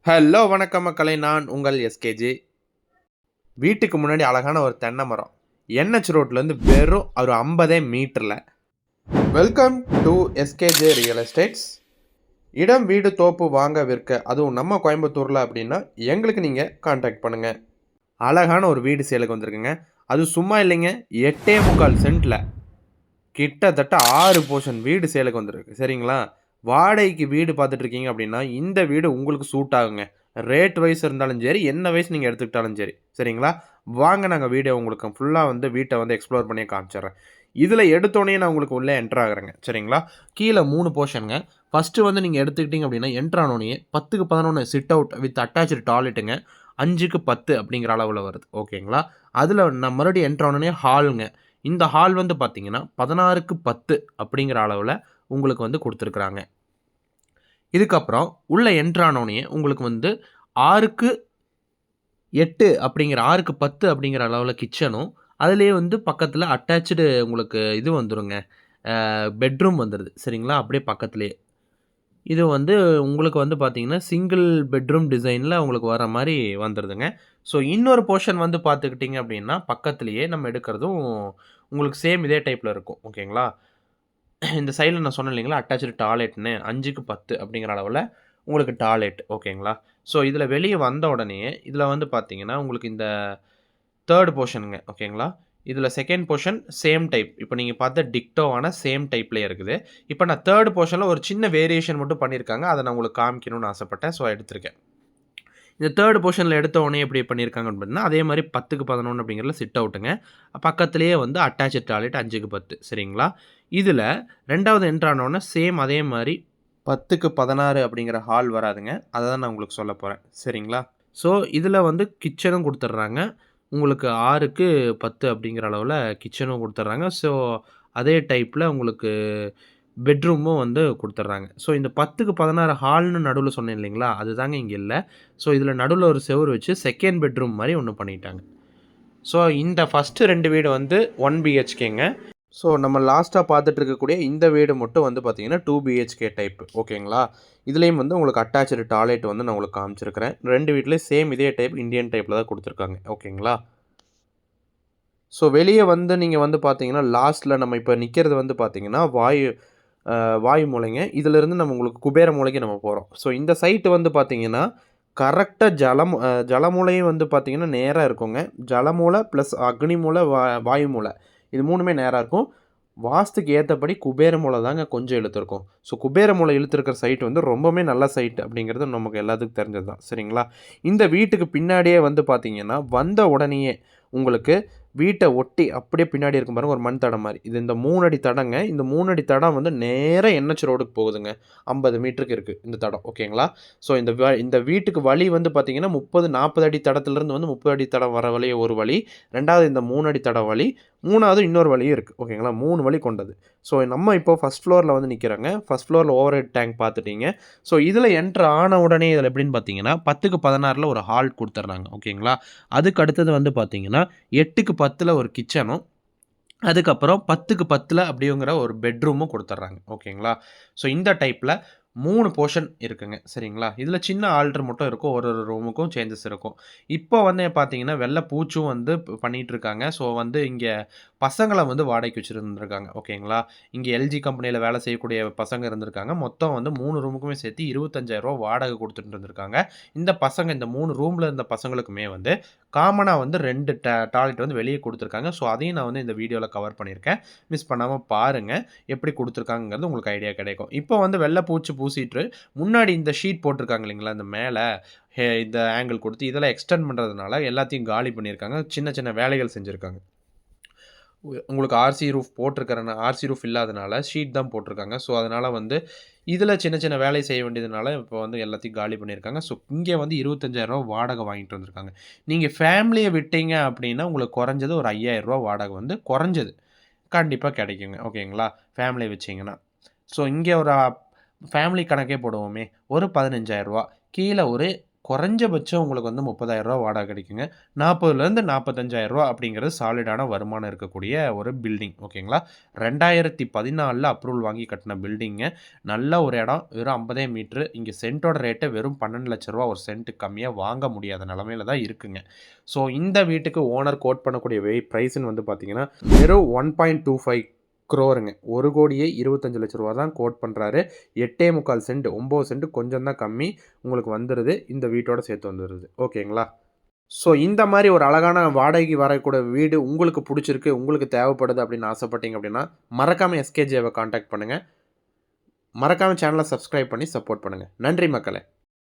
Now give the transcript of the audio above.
Hello வணக்கம் மக்களே, நான் உங்கள் எஸ்கேஜே. வீட்டுக்கு முன்னாடி அழகான ஒரு தென்னை மரம் என்ஹெச் ரோட்லேருந்து வெறும் ஒரு 50 மீட்டரில். Welcome to SKJ real estates. இடம் வீடு தோப்பு வாங்க விற்க, அதுவும் நம்ம கோயம்புத்தூரில் அப்படின்னா எங்களுக்கு நீங்கள் கான்டாக்ட் பண்ணுங்கள். அழகான ஒரு வீடு சேலுக்கு வந்திருக்குங்க. அது சும்மா இல்லைங்க, 8.25 சென்ட்டில் கிட்டத்தட்ட 6 போர்ஷன் வீடு சேலுக்கு வந்திருக்கு. சரிங்களா? வாடகைக்கு வீடு பார்த்துட்ருக்கீங்க அப்படின்னா இந்த வீடு உங்களுக்கு சூட் ஆகுங்க. ரேட் வைஸ் இருந்தாலும் சரி, என்ன வைஸ் நீங்கள் எடுத்துக்கிட்டாலும் சரி. சரிங்களா? வாங்க, நாங்கள் வீடியோ உங்களுக்கு ஃபுல்லாக வந்து வீட்டை வந்து எக்ஸ்ப்ளோர் பண்ணி காமிச்சிடுறேன். இதில் எடுத்தோடனே நான் உங்களுக்கு உள்ளே என்ட்ரு ஆகுறேங்க. சரிங்களா? கீழே 3 போர்ஷனுங்க. ஃபஸ்ட்டு வந்து நீங்கள் எடுத்துக்கிட்டீங்க அப்படின்னா என்ட்ரு ஆனோடனே 10க்கு 11 சிட் அவுட் வித் அட்டாச்சு டாய்லெட்டுங்க. 5க்கு 10 அப்படிங்கிற அளவில் வருது. ஓகேங்களா? அதில் நான் மறுபடியும் என்ட்ரு ஆனோடனே ஹாலுங்க. இந்த ஹால் வந்து பார்த்தீங்கன்னா 16க்கு 10 அப்படிங்கிற அளவில் உங்களுக்கு வந்து கொடுத்துருக்குறாங்க. இதுக்கப்புறம் உள்ள என்ட்ரானோடனே உங்களுக்கு வந்து 6க்கு 8 அப்படிங்கிற 6க்கு 10 அப்படிங்கிற அளவில் கிச்சனும், அதிலேயே வந்து பக்கத்தில் அட்டாச்சுடு உங்களுக்கு இது வந்துருங்க. பெட்ரூம் வந்துடுது. சரிங்களா? அப்படியே பக்கத்துலேயே. இது வந்து உங்களுக்கு வந்து பார்த்தீங்கன்னா, சிங்கிள் பெட்ரூம் டிசைனில் உங்களுக்கு வர மாரி வந்துடுதுங்க. ஸோ இன்னொரு போர்ஷன் வந்து பார்த்துக்கிட்டிங்க அப்படின்னா, பக்கத்துலேயே நம்ம எடுக்கிறதும் உங்களுக்கு சேம் இதே டைப்பில் இருக்கும். ஓகேங்களா? இந்த சைடில் நான் சொன்னேன் இல்லைங்களா, அட்டாச்சு டாய்லெட்னு 5க்கு 10 அப்படிங்கிற அளவில் உங்களுக்கு டாய்லெட். ஓகேங்களா? ஸோ இதில் வெளியே வந்த உடனே இதில் வந்து பார்த்தீங்கன்னா, உங்களுக்கு இந்த 3 போர்ஷனுங்க. ஓகேங்களா? இதில் செகண்ட் போர்ஷன் சேம் டைப். இப்போ நீங்கள் பார்த்த டிக்டோவான சேம் டைப்லேயே இருக்குது. இப்போ நான் 3 போர்ஷனில் ஒரு சின்ன வேரியேஷன் மட்டும் பண்ணியிருக்காங்க. அதை நான் உங்களுக்கு காமிக்கணும்னு ஆசைப்பட்டேன். ஸோ எடுத்திருக்கேன். இந்த 3 போர்ஷனில் எடுத்த உடனே எப்படி பண்ணியிருக்காங்க அப்படின்னா, அதே மாதிரி 10க்கு 11 அப்படிங்கிறதுல சிட் அவுட்டுங்க. பக்கத்துலேயே வந்து அட்டாச்சு டாய்லெட் 5க்கு 10. சரிங்களா? இதில் 2வது என்ட்ரு ஆனோடனே சேம் அதே மாதிரி 10க்கு 16 அப்படிங்கிற ஹால் வராதுங்க. அதை தான் நான் உங்களுக்கு சொல்ல போகிறேன். சரிங்களா? ஸோ இதில் வந்து கிச்சனும் கொடுத்துட்றாங்க. உங்களுக்கு 6க்கு 10 அப்படிங்கிற அளவில் கிச்சனும் கொடுத்துட்றாங்க. ஸோ அதே டைப்பில் உங்களுக்கு பெட்ரூமும் வந்து கொடுத்துட்றாங்க. ஸோ இந்த 10க்கு 16 ஹால்னு நடுவில் சொன்னேன் இல்லைங்களா, அதுதாங்க இங்கே இல்லை. ஸோ இதில் நடுவில் ஒரு செவுரு வச்சு செகண்ட் பெட்ரூம் மாதிரி ஒன்று பண்ணிட்டாங்க. ஸோ இந்த ஃபஸ்ட்டு 2 வீடு வந்து 1 பிஹெச்கேங்க. ஸோ நம்ம லாஸ்ட்டாக பார்த்துட்டு இருக்கக்கூடிய இந்த வீடு மட்டும் வந்து பார்த்தீங்கன்னா 2 பிஹெச்கே டைப். ஓகேங்களா? இதுலேயும் வந்து உங்களுக்கு அட்டாச்சு டாய்லெட் வந்து நான் உங்களுக்கு காமிச்சிருக்கிறேன். 2 வீட்லேயும் சேம் இதே டைப் இந்தியன் டைப்பில் தான் கொடுத்துருக்காங்க. ஓகேங்களா? ஸோ வெளியே வந்து நீங்கள் வந்து பார்த்தீங்கன்னா, லாஸ்ட்டில் நம்ம இப்போ நிற்கிறது வந்து பார்த்தீங்கன்னா வாயு மூலைங்க. இதிலிருந்து நம்ம உங்களுக்கு குபேர மூலைக்கு நம்ம போகிறோம். ஸோ இந்த சைட்டு வந்து பார்த்தீங்கன்னா, கரெக்டாக ஜலமூலையும் வந்து பார்த்தீங்கன்னா நேரா இருக்குங்க. ஜலமூலை ப்ளஸ் அக்னி மூலை, வாயு மூலை இது 3மே நேரா இருக்கும். வாஸ்துக்கு ஏற்றபடி குபேர மூலை தாங்க கொஞ்சம் இழுத்துருக்கும். ஸோ குபேர மூலை இழுத்துருக்கிற சைட் வந்து ரொம்பவுமே நல்ல சைட் அப்படிங்கிறது நமக்கு எல்லாத்துக்கும் தெரிஞ்சது தான். சரிங்களா? இந்த வீட்டுக்கு பின்னாடியே வந்து பார்த்தீங்கன்னா, வந்த உடனேயே உங்களுக்கு வீட்டை ஒட்டி அப்படியே பின்னாடி இருக்கும் பாருங்க ஒரு மண் தடம் மாதிரி. இது இந்த 3 அடி தடங்க. இந்த 3 அடி தடம் வந்து நேரா என்ஹெச் ரோடுக்கு போகுதுங்க. 50 மீட்டருக்கு இருக்குது இந்த தடம். ஓகேங்களா? ஸோ இந்த வீட்டுக்கு வழி வந்து பார்த்தீங்கன்னா 30, 40 அடி தடத்துலேருந்து வந்து 30 அடி தடம் வர வழி ஒரு வழி. 2வது இந்த 3 அடி தடம் வழி. 3வது இன்னொரு வழியும் இருக்குது. ஓகேங்களா? 3 வழி கொண்டது. ஸோ நம்ம இப்போ ஃபஸ்ட் ஃப்ளோரில் வந்து நிற்கிறோங்க. ஃபஸ்ட் ஃப்ளோரில் ஓவர் ஹெட் டேங்க் பார்த்துட்டீங்க. ஸோ இதில் என்ட்ரு ஆன உடனே இதில் எப்படின்னு பார்த்தீங்கன்னா 10க்கு 16ல் ஒரு ஹால் கொடுத்துட்றாங்க. ஓகேங்களா? அதுக்கு அடுத்தது வந்து பார்த்தீங்கன்னா 8க்கு 10ல் ஒரு கிச்சனும், அதுக்கப்புறம் 10க்கு 10ல் அப்படிங்கிற ஒரு பெட்ரூமும் கொடுத்துட்றாங்க. ஓகேங்களா? ஸோ இந்த டைப்பில் 3 போர்ஷன் இருக்குங்க. சரிங்களா? இதில் சின்ன ஆல்ட்ரு மட்டும் இருக்கும். ஒரு ரூமுக்கும் சேஞ்சஸ் இருக்கும். இப்போ வந்து பார்த்தீங்கன்னா வெள்ளை பூச்சும் வந்து பண்ணிகிட்ருக்காங்க. ஸோ வந்து இங்கே பசங்களை வந்து வாடகைக்கு வச்சுருந்துருக்காங்க. ஓகேங்களா? இங்கே எல்ஜி கம்பெனியில் வேலை செய்யக்கூடிய பசங்க இருந்திருக்காங்க. மொத்தம் வந்து 3 ரூமுக்குமே சேர்த்து ரூ. 25,000 வாடகை கொடுத்துட்டு இருந்திருக்காங்க. இந்த பசங்க இந்த 3 ரூமில் இருந்த பசங்களுக்குமே வந்து காமனாக வந்து 2 டாய்லெட் வந்து வெளியே கொடுத்துருக்காங்க. ஸோ அதையும் நான் வந்து இந்த வீடியோவில் கவர் பண்ணியிருக்கேன். மிஸ் பண்ணாமல் பாருங்கள். எப்படி கொடுத்துருக்காங்கிறது உங்களுக்கு ஐடியா கிடைக்கும். இப்போ வந்து வெள்ளை பூச்சு பூசிட்டு முன்னாடி இந்த ஷீட் போட்டிருக்காங்க இல்லைங்களா, இந்த மேலே இந்த ஆங்கிள் கொடுத்து இதெல்லாம் எக்ஸ்டெண்ட் பண்ணுறதுனால எல்லாத்தையும் காலி பண்ணியிருக்காங்க. சின்ன சின்ன வேலைகள் செஞ்சுருக்காங்க. உங்களுக்கு ஆர்சி ரூஃப் இல்லாதனால ஷீட் தான் போட்டிருக்காங்க. ஸோ அதனால் வந்து இதில் சின்ன சின்ன வேலை செய்ய வேண்டியதுனால இப்போ வந்து எல்லாத்தையும் காலி பண்ணியிருக்காங்க. ஸோ இங்கே வந்து ரூ. 25,000 வாடகை வாங்கிட்டு வந்திருக்காங்க. நீங்கள் ஃபேமிலியை விட்டீங்க அப்படின்னா உங்களுக்கு குறைஞ்சது ஒரு ரூ. 5,000 வாடகை வந்து குறைஞ்சது கண்டிப்பாக கிடைக்குங்க. ஓகேங்களா? ஃபேமிலி வச்சிங்கன்னா. ஸோ இங்கே ஒரு ஃபேமிலி கணக்கே போடுவோமே, ஒரு ரூ. 15,000 கீழே ஒரு குறைஞ்சபட்சம் உங்களுக்கு வந்து ரூ. 30,000 வாடகை கிடைக்குங்க. 40,000லேருந்து ரூ. 45,000 அப்படிங்கிறது சாலிடான வருமானம் இருக்கக்கூடிய ஒரு பில்டிங் ஓகேங்களா. 2014ல் அப்ரூவல் வாங்கி கட்டின பில்டிங்க. நல்ல ஒரு இடம். வெறும் 50 மீட்டரு. இங்கே சென்ட்டோட ரேட்டே வெறும் ரூ. 12,00,000 ஒரு சென்ட் கம்மியா வாங்க முடியாத நிலமையில தான் இருக்குங்க. ஸோ இந்த வீட்டுக்கு ஓனர் கோட் பண்ணக்கூடிய பிரைஸ்ன்னு வந்து பார்த்தீங்கன்னா, வெறும் 1.25 க்ரோருங்க. 1,25,00,000 தான் கோட் பண்றாரு. 8.25 சென்ட் 9 சென்ட் கொஞ்சம் தான் கம்மி. உங்களுக்கு வந்துருது. இந்த வீட்டோட சேர்த்து வந்துருது. ஓகேங்களா? ஸோ இந்த மாரி ஒரு அழகான வாடகைக்கு வரக்கூடிய வீடு உங்களுக்கு புடிச்சிருக்கு, உங்களுக்கு தேவைப்படுது அப்படின்னு ஆசைப்பட்டீங்க அப்படின்னா, மறக்காம எஸ்கேஜேவ கான்டாக்ட் பண்ணுங்க. மறக்காம சேனல சப்ஸ்கிரைப் பண்ணி சப்போர்ட் பண்ணுங்க. நன்றி மக்களே!